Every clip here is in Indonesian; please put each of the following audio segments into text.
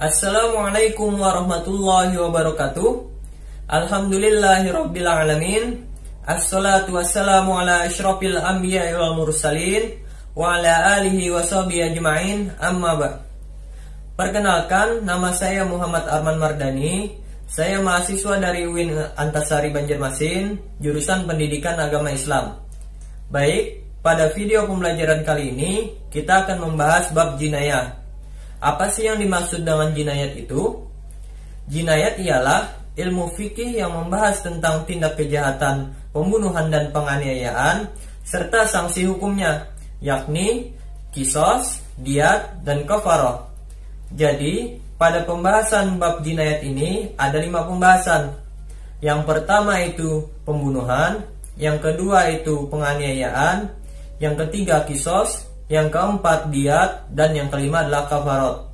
Assalamualaikum warahmatullahi wabarakatuh. Alhamdulillahirabbil alamin. Assalatu wassalamu ala asyrafil anbiya'i wal mursalin wa ala alihi washabihi ajma'in. Amma ba'd. Perkenalkan, nama saya Muhammad Arman Mardani. Saya mahasiswa dari UIN Antasari Banjarmasin, jurusan Pendidikan Agama Islam. Baik, pada video pembelajaran kali ini kita akan membahas bab jinayah. Apa sih yang dimaksud dengan jinayat itu? Jinayat ialah ilmu fikih yang membahas tentang tindak kejahatan, pembunuhan dan penganiayaan, serta sanksi hukumnya, yakni kisos, diat, dan kafarah. Jadi, pada pembahasan bab jinayat ini ada 5 pembahasan. Yang pertama itu pembunuhan, yang kedua itu penganiayaan, yang ketiga kisos, yang keempat diat, dan yang kelima adalah kafarat.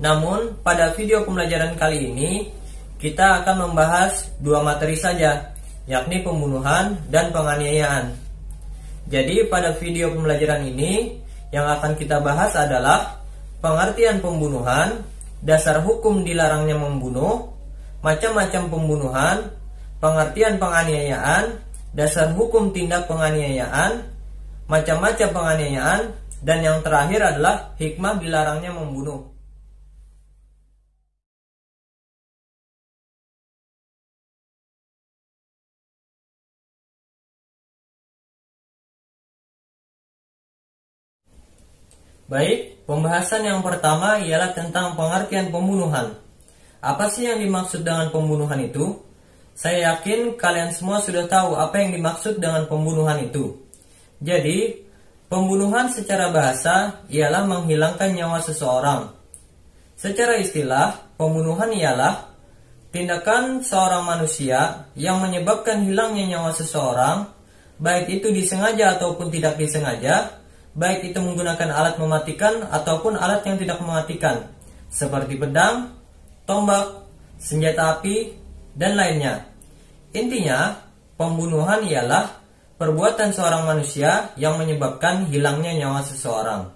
Namun pada video pembelajaran kali ini kita akan membahas 2 materi saja, yakni pembunuhan dan penganiayaan. Jadi pada video pembelajaran ini yang akan kita bahas adalah pengertian pembunuhan, dasar hukum dilarangnya membunuh, macam-macam pembunuhan, pengertian penganiayaan, dasar hukum tindak penganiayaan, macam-macam penganiayaan, dan yang terakhir adalah hikmah dilarangnya membunuh. Baik, pembahasan yang pertama ialah tentang pengertian pembunuhan. Apa sih yang dimaksud dengan pembunuhan itu? Saya yakin kalian semua sudah tahu apa yang dimaksud dengan pembunuhan itu. Jadi, pembunuhan secara bahasa ialah menghilangkan nyawa seseorang. Secara istilah, pembunuhan ialah tindakan seorang manusia yang menyebabkan hilangnya nyawa seseorang, baik itu disengaja ataupun tidak disengaja, baik itu menggunakan alat mematikan ataupun alat yang tidak mematikan, seperti pedang, tombak, senjata api, dan lainnya. Intinya, pembunuhan ialah perbuatan seorang manusia yang menyebabkan hilangnya nyawa seseorang.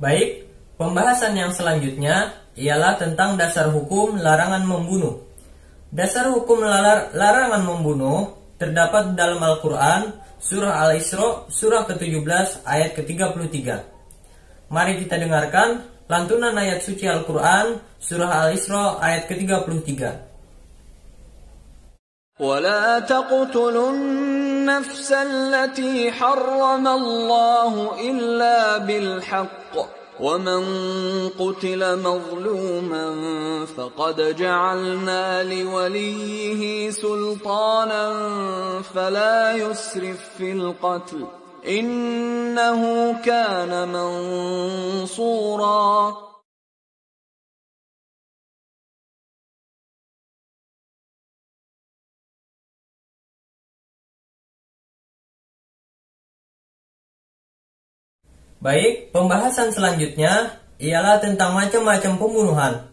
Baik, pembahasan yang selanjutnya ialah tentang dasar hukum larangan membunuh. Dasar hukum larangan membunuh terdapat dalam Al-Quran, Surah Al-Isra, surah ke-17, ayat ke-33. Mari kita dengarkan lantunan ayat suci Al-Quran, surah Al-Isra, ayat ke-33. وَلَا تَقْتُلُوا النَّفْسَ الَّتِي حَرَّمَ اللَّهُ إِلَّا بِالْحَقِّ وَمَنْ قُتِلَ مَظْلُومًا فَقَدْ جَعَلْنَا لِوَلِيِّهِ سُلْطَانًا فَلَا يُسْرِفْ فِي الْقَتْلِ إِنَّهُ كَانَ مَنْصُورًا. Baik, pembahasan selanjutnya ialah tentang macam-macam pembunuhan.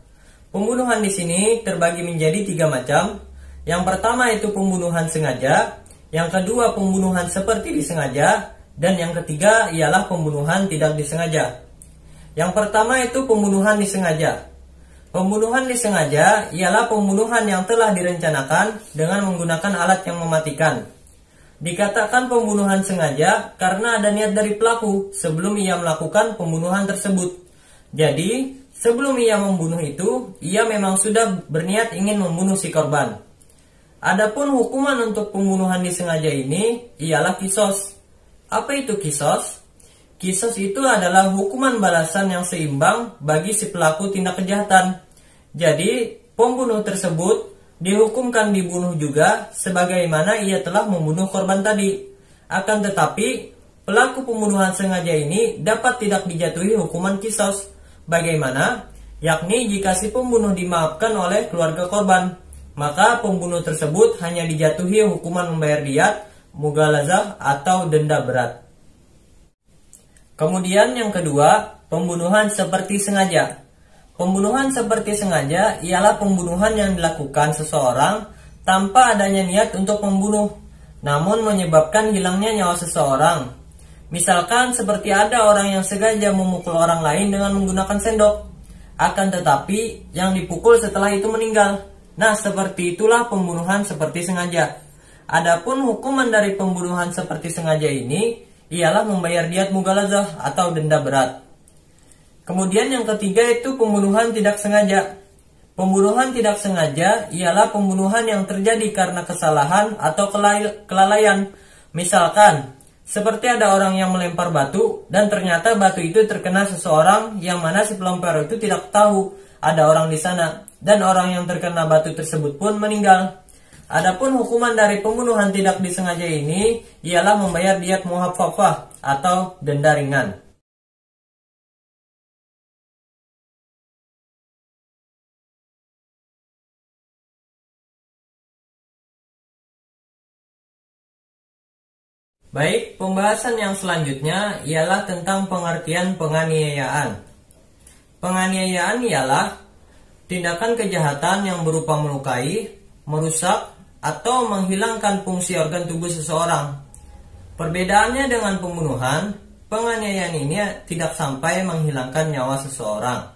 Pembunuhan di sini terbagi menjadi 3 macam. Yang pertama itu pembunuhan sengaja, yang kedua pembunuhan seperti disengaja, dan yang ketiga ialah pembunuhan tidak disengaja. Yang pertama itu pembunuhan disengaja. Pembunuhan disengaja ialah pembunuhan yang telah direncanakan dengan menggunakan alat yang mematikan. Dikatakan pembunuhan sengaja karena ada niat dari pelaku sebelum ia melakukan pembunuhan tersebut. Jadi, sebelum ia membunuh itu, ia memang sudah berniat ingin membunuh si korban. Adapun hukuman untuk pembunuhan disengaja ini ialah kisos. Apa itu kisos? Kisos itu adalah hukuman balasan yang seimbang bagi si pelaku tindak kejahatan. Jadi, pembunuh tersebut dihukumkan dibunuh juga sebagaimana ia telah membunuh korban tadi. Akan tetapi, pelaku pembunuhan sengaja ini dapat tidak dijatuhi hukuman kisos. Bagaimana? Yakni jika si pembunuh dimaafkan oleh keluarga korban, maka pembunuh tersebut hanya dijatuhi hukuman membayar diat, mughalazah, atau denda berat. Kemudian yang kedua, pembunuhan seperti sengaja. Pembunuhan seperti sengaja ialah pembunuhan yang dilakukan seseorang tanpa adanya niat untuk membunuh, namun menyebabkan hilangnya nyawa seseorang. Misalkan seperti ada orang yang sengaja memukul orang lain dengan menggunakan sendok, akan tetapi yang dipukul setelah itu meninggal. Nah, seperti itulah pembunuhan seperti sengaja. Adapun hukuman dari pembunuhan seperti sengaja ini ialah membayar diat mughaladzah atau denda berat. Kemudian yang ketiga itu pembunuhan tidak sengaja. Pembunuhan tidak sengaja ialah pembunuhan yang terjadi karena kesalahan atau kelalaian. Misalkan, seperti ada orang yang melempar batu dan ternyata batu itu terkena seseorang yang mana si pelempar itu tidak tahu ada orang di sana dan orang yang terkena batu tersebut pun meninggal. Adapun hukuman dari pembunuhan tidak disengaja ini ialah membayar diat muhaffafah atau denda ringan. Baik, pembahasan yang selanjutnya ialah tentang pengertian penganiayaan. Penganiayaan ialah tindakan kejahatan yang berupa melukai, merusak, atau menghilangkan fungsi organ tubuh seseorang. Perbedaannya dengan pembunuhan, penganiayaan ini tidak sampai menghilangkan nyawa seseorang.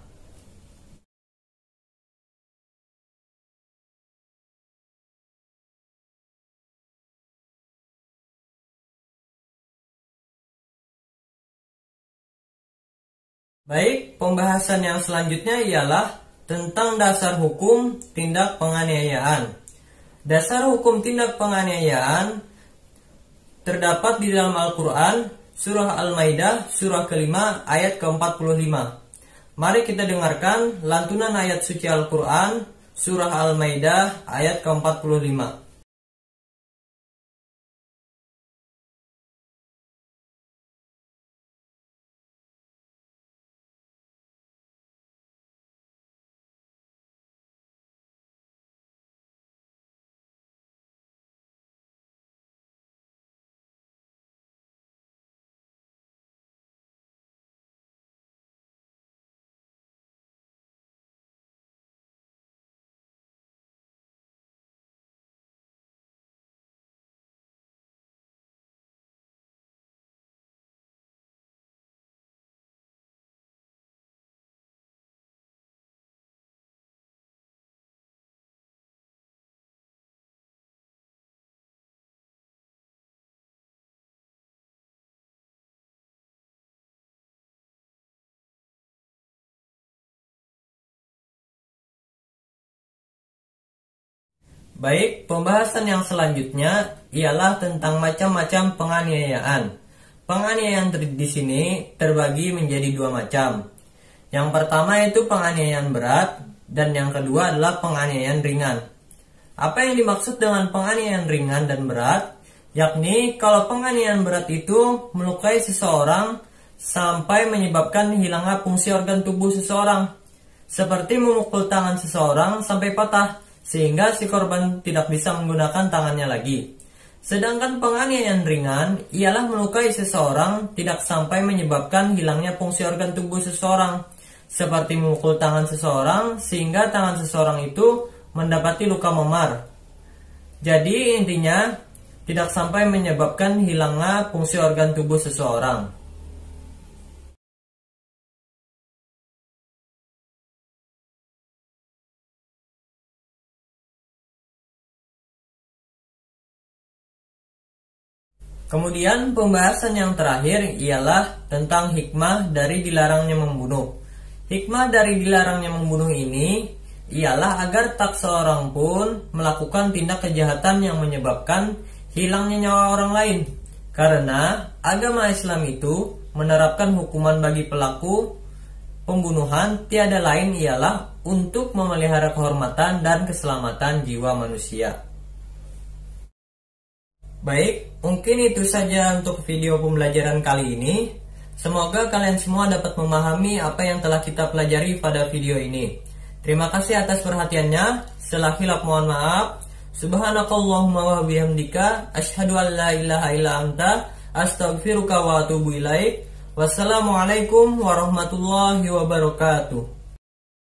Baik, pembahasan yang selanjutnya ialah tentang dasar hukum tindak penganiayaan. Dasar hukum tindak penganiayaan terdapat di dalam Al-Quran, Surah Al-Maidah, Surah kelima, ayat ke-45. Mari kita dengarkan lantunan ayat suci Al-Quran, Surah Al-Maidah, ayat ke-45. Baik, pembahasan yang selanjutnya ialah tentang macam-macam penganiayaan. Penganiayaan di sini terbagi menjadi dua macam. Yang pertama itu penganiayaan berat dan yang kedua adalah penganiayaan ringan. Apa yang dimaksud dengan penganiayaan ringan dan berat? Yakni kalau penganiayaan berat itu melukai seseorang sampai menyebabkan hilangnya fungsi organ tubuh seseorang, seperti memukul tangan seseorang sampai patah, sehingga si korban tidak bisa menggunakan tangannya lagi. Sedangkan penganiayaan ringan ialah melukai seseorang tidak sampai menyebabkan hilangnya fungsi organ tubuh seseorang, seperti memukul tangan seseorang sehingga tangan seseorang itu mendapati luka memar. Jadi intinya tidak sampai menyebabkan hilangnya fungsi organ tubuh seseorang. Kemudian pembahasan yang terakhir ialah tentang hikmah dari dilarangnya membunuh. Hikmah dari dilarangnya membunuh ini ialah agar tak seorang pun melakukan tindak kejahatan yang menyebabkan hilangnya nyawa orang lain. Karena agama Islam itu menerapkan hukuman bagi pelaku pembunuhan tiada lain ialah untuk memelihara kehormatan dan keselamatan jiwa manusia. Baik, mungkin itu saja untuk video pembelajaran kali ini. Semoga kalian semua dapat memahami apa yang telah kita pelajari pada video ini. Terima kasih atas perhatiannya. Salah khilaf mohon maaf. Subhanakallahumma wa bihamdika asyhadu an la ilaha illa anta astaghfiruka wa atubu ilaik. Wassalamualaikum warahmatullahi wabarakatuh.